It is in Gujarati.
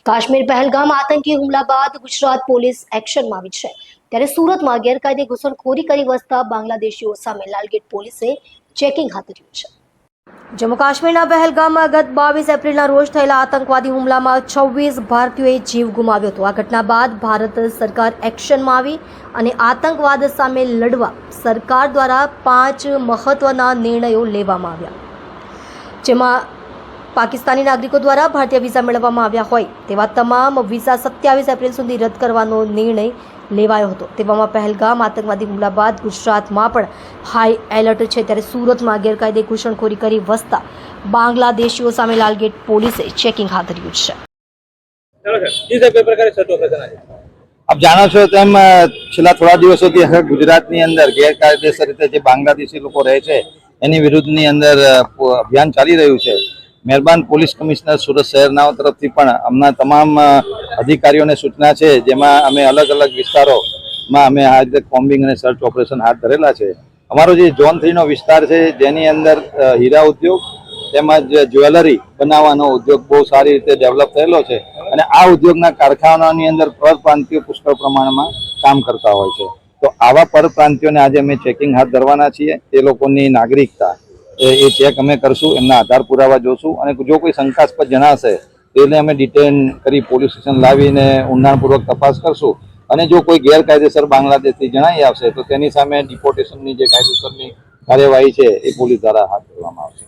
કાશ્મીર પહેલગામ આતંકી હુમલા બાદ ગુજરાત પોલીસ એક્શનમાં આવી છે, ત્યારે સુરતમાં ગેરકાયદે ઘૂસણખોરી કરી વસતા બાંગ્લાદેશીઓ સામે લાલગેટ પોલીસે ચેકિંગ હાથ ધર્યું છે. જમ્મુ કાશ્મીરના પહેલગામમાં ગત 22 એપ્રિલના રોજ થયેલા આતંકવાદી હુમલામાં 26 ભારતીયોએ જીવ ગુમાવ્યો હતો. આ ઘટના બાદ ભારત સરકાર એક્શનમાં આવી અને આતંકવાદ સામે લડવા સરકાર દ્વારા 5 મહત્વના નિર્ણયો લેવામાં આવ્યા, જેમાં પાકિસ્તાની નાગરિકો દ્વારા ભારતીય વિઝા મેળવવામાં આવ્યા હોય તેવા તમામ વિઝા 27 એપ્રિલ સુધી રદ કરવાનો નિર્ણય લેવાયો હતો. તેવામાં પહેલગામ આતંકવાદી હુમલા બાદ ગુજરાતમાં પણ હાઈ એલર્ટ છે, ત્યારે સુરતમાં ગેરકાયદે ઘૂસણખોરી કરી વસતા બાંગ્લાદેશીઓ સામે લાલગેટ પોલીસે ચેકિંગ હાથ ધર્યું છે. આપ જાણો છો તેમ છેલ્લા થોડા દિવસોથી ગુજરાતની અંદર ગેરકાયદેસર રીતે જે બાંગ્લાદેશી લોકો રહે છે એની વિરુદ્ધની અંદર અભિયાન ચાલી રહ્યું છે. મહેરબાન પોલીસ કમિશનર સુરત શહેરના તરફથી પણ હમણાં તમામ અધિકારીઓને સૂચના છે, જેમાં અમે અલગ અલગ વિસ્તારોમાં અમે આ રીતે કોમ્બિંગ અને સર્ચ ઓપરેશન હાથ ધરેલા છે. અમારો જે ઝોન 3 નો વિસ્તાર છે, જેની અંદર હીરા ઉદ્યોગ તેમજ જ્વેલરી બનાવવાનો ઉદ્યોગ બહુ સારી રીતે ડેવલપ થયેલો છે અને આ ઉદ્યોગના કારખાનાની અંદર પરપ્રાંતિયો પુષ્કળ પ્રમાણમાં કામ કરતા હોય છે. તો આવા પરપ્રાંતિયોને આજે અમે ચેકિંગ હાથ ધરવાના છીએ. તે લોકોની નાગરિકતા એ ચેક અમે કરશું, એમના આધાર પુરાવા જોશું અને જો કોઈ શંકાસ્પદ જણાશે તેને અમે ડિટેન કરી પોલીસ સ્ટેશન લાવીને ઊંડાણપૂર્વક તપાસ કરશું અને જો કોઈ ગેરકાયદેસર બાંગ્લાદેશથી જણાઈ આવશે તો તેની સામે ડિપોર્ટેશનની જે કાયદેસરની કાર્યવાહી છે એ પોલીસ દ્વારા હાથ ધરવામાં આવશે.